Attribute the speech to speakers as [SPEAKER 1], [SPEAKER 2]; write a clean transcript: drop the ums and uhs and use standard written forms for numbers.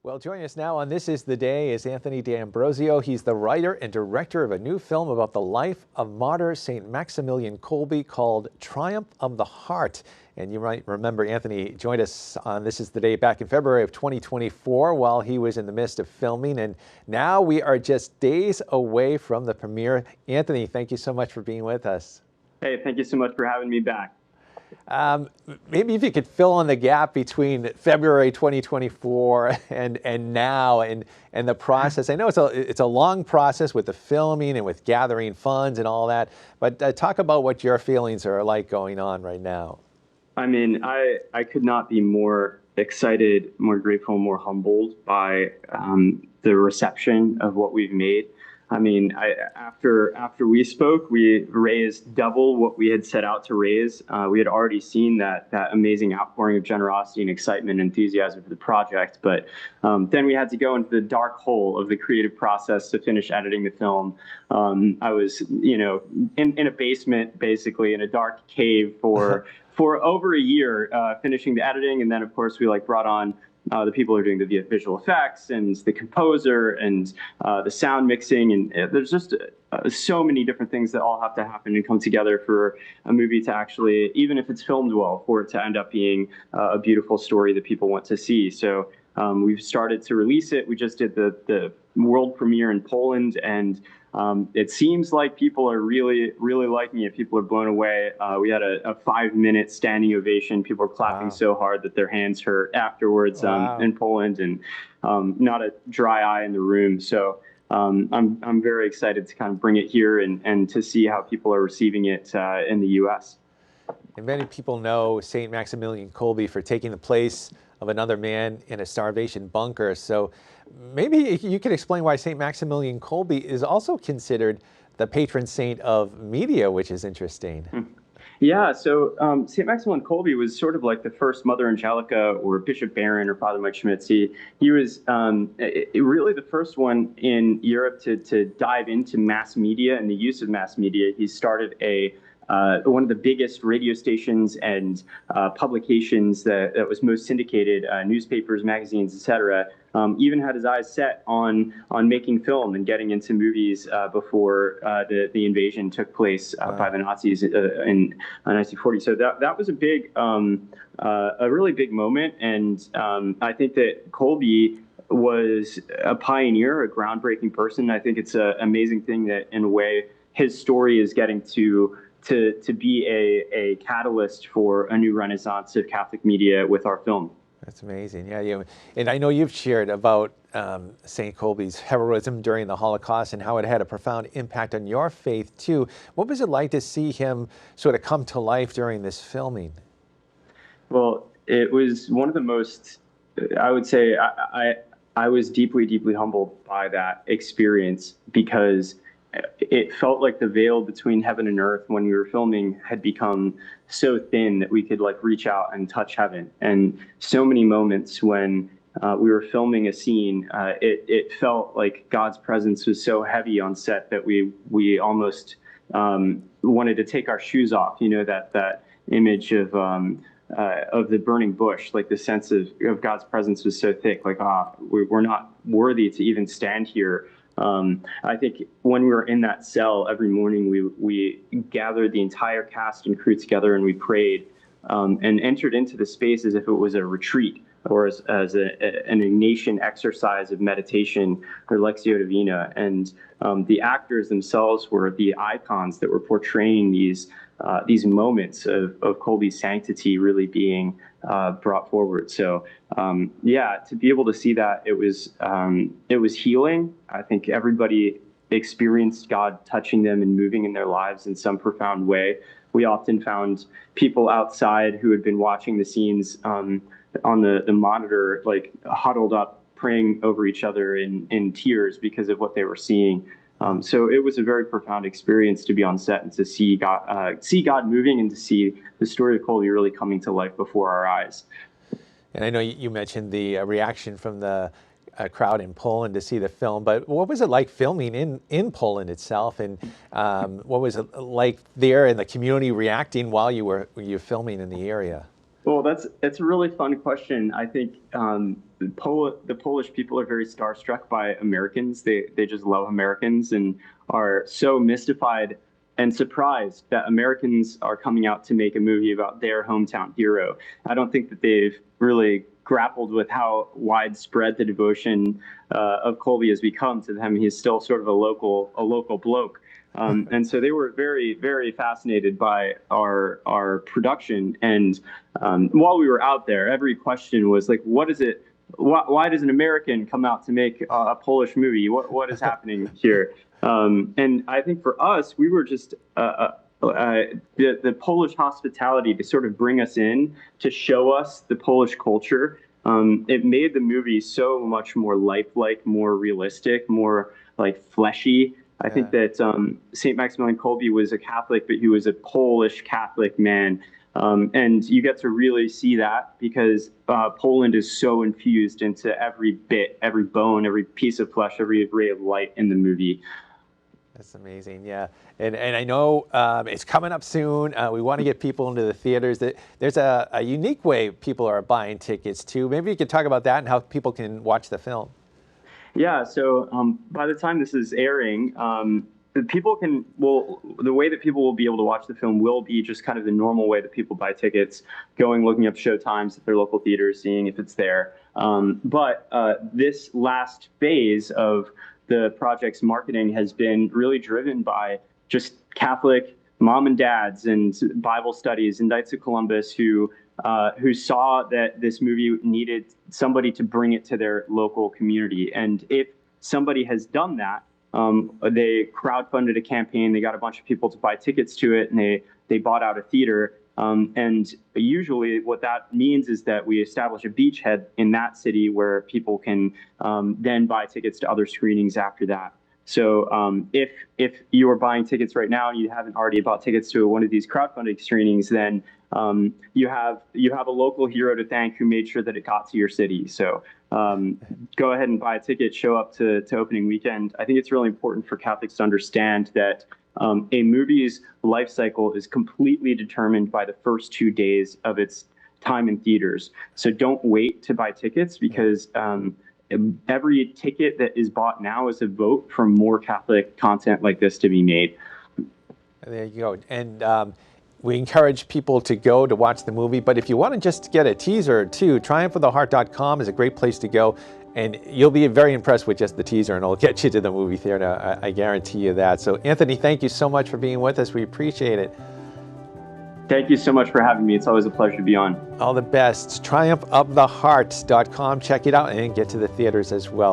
[SPEAKER 1] Well, joining us now on This Is the Day is Anthony D'Ambrosio. He's the writer and director of a new film about the life of martyr St. Maximillian Kolbe called Triumph of the Heart. And you might remember Anthony joined us on This Is the Day back in February of 2024 while he was in the midst of filming. And now we are just days away from the premiere. Anthony, thank you so much for being with us.
[SPEAKER 2] Hey, thank you so much for having me back.
[SPEAKER 1] Maybe if you could fill in the gap between February 2024 and now and the process. I know it's a long process with the filming and with gathering funds and all that, but talk about what your feelings are like going on right now.
[SPEAKER 2] I mean, I could not be more excited, more grateful, more humbled by the reception of what we've made. I mean, after we spoke, we raised double what we had set out to raise. We had already seen that amazing outpouring of generosity and excitement and enthusiasm for the project. But then we had to go into the dark hole of the creative process to finish editing the film. I was, in a basement, basically, in a dark cave for over a year, finishing the editing. And then, of course, we brought on the people who are doing the visual effects and the composer and the sound mixing. And there's just so many different things that all have to happen and come together for a movie to actually, even if it's filmed well, for it to end up being a beautiful story that people want to see. So we've started to release it. We just did the world premiere in Poland, and it seems like people are really, really liking it. People are blown away. We had a 5-minute standing ovation. People are clapping so hard that their hands hurt afterwards in Poland, and not a dry eye in the room. So I'm very excited to kind of bring it here and to see how people are receiving it in the U.S.
[SPEAKER 1] And many people know St. Maximillian Kolbe for taking the place of another man in a starvation bunker. So maybe you could explain why St. Maximillian Kolbe is also considered the patron saint of media, which is interesting.
[SPEAKER 2] Yeah, so St. Maximilian Kolbe was sort of like the first Mother Angelica or Bishop Barron or Father Mike Schmitz. He was really the first one in Europe to dive into mass media and the use of mass media. He started one of the biggest radio stations and publications that was most syndicated, newspapers, magazines, etc. Even had his eyes set on making film and getting into movies before the invasion took place by the Nazis in 1940. So that was a really big moment, and I think that Kolbe was a pioneer, a groundbreaking person. I think it's an amazing thing that, in a way, his story is getting to be a catalyst for a new renaissance of Catholic media with our film.
[SPEAKER 1] That's amazing. Yeah. And I know you've shared about St. Kolbe's heroism during the Holocaust and how it had a profound impact on your faith too. What was it like to see him sort of come to life during this filming?
[SPEAKER 2] Well, it was one of the most, I would say, I was deeply, deeply humbled by that experience, because it felt like the veil between heaven and earth when we were filming had become so thin that we could reach out and touch heaven. And so many moments when we were filming a scene, it felt like God's presence was so heavy on set that we almost wanted to take our shoes off. That image of the burning bush, the sense of God's presence was so thick, we're not worthy to even stand here. I think when we were in that cell every morning, we gathered the entire cast and crew together and we prayed and entered into the space as if it was a retreat or as an Ignatian exercise of meditation or Lectio Divina. And the actors themselves were the icons that were portraying these moments of Kolbe's sanctity really being brought forward. So to be able to see that, it was healing. I think everybody experienced God touching them and moving in their lives in some profound way. We often found people outside who had been watching the scenes on the monitor, huddled up, praying over each other in tears because of what they were seeing. So it was a very profound experience to be on set and to see God moving and to see the story of Kolbe really coming to life before our eyes.
[SPEAKER 1] And I know you mentioned the reaction from the crowd in Poland to see the film, but what was it like filming in Poland itself, and what was it like there in the community reacting while you were filming in the area?
[SPEAKER 2] Well, that's a really fun question. I think the Polish people are very starstruck by Americans. They just love Americans and are so mystified and surprised that Americans are coming out to make a movie about their hometown hero. I don't think that they've really grappled with how widespread the devotion of Kolbe has become to them. He's still sort of a local bloke. And so they were very, very fascinated by our production. And while we were out there, every question was like, "What is it? Why does an American come out to make a Polish movie? What is happening here?" And I think for us, we were just the Polish hospitality to sort of bring us in to show us the Polish culture. It made the movie so much more lifelike, more realistic, more like fleshy. I think that St. Maximilian Kolbe was a Catholic, but he was a Polish Catholic man. And you get to really see that because Poland is so infused into every bit, every bone, every piece of flesh, every ray of light in the movie.
[SPEAKER 1] That's amazing, yeah. And I know it's coming up soon. We want to get people into the theaters. There's a unique way people are buying tickets too. Maybe you could talk about that and how people can watch the film.
[SPEAKER 2] Yeah, so by the time this is airing, the way that people will be able to watch the film will be just kind of the normal way that people buy tickets, looking up show times at their local theaters, seeing if it's there. But this last phase of the project's marketing has been really driven by just Catholic mom and dads and Bible studies and Knights of Columbus who saw that this movie needed somebody to bring it to their local community. And if somebody has done that, they crowdfunded a campaign, they got a bunch of people to buy tickets to it, and they bought out a theater. And usually what that means is that we establish a beachhead in that city where people can then buy tickets to other screenings after that. So if you are buying tickets right now and you haven't already bought tickets to one of these crowdfunding screenings, then you have a local hero to thank who made sure that it got to your city. So go ahead and buy a ticket, show up to opening weekend. I think it's really important for Catholics to understand that a movie's life cycle is completely determined by the first 2 days of its time in theaters. So don't wait to buy tickets because every ticket that is bought now is a vote for more Catholic content like this to be made.
[SPEAKER 1] There you go. And we encourage people to go to watch the movie. But if you want to just get a teaser too, triumphoftheheart.com is a great place to go. And you'll be very impressed with just the teaser, and it'll get you to the movie theater. I guarantee you that. So, Anthony, thank you so much for being with us. We appreciate it.
[SPEAKER 2] Thank you so much for having me. It's always a pleasure to be on.
[SPEAKER 1] All the best. Triumphoftheheart.com. Check it out and get to the theaters as well.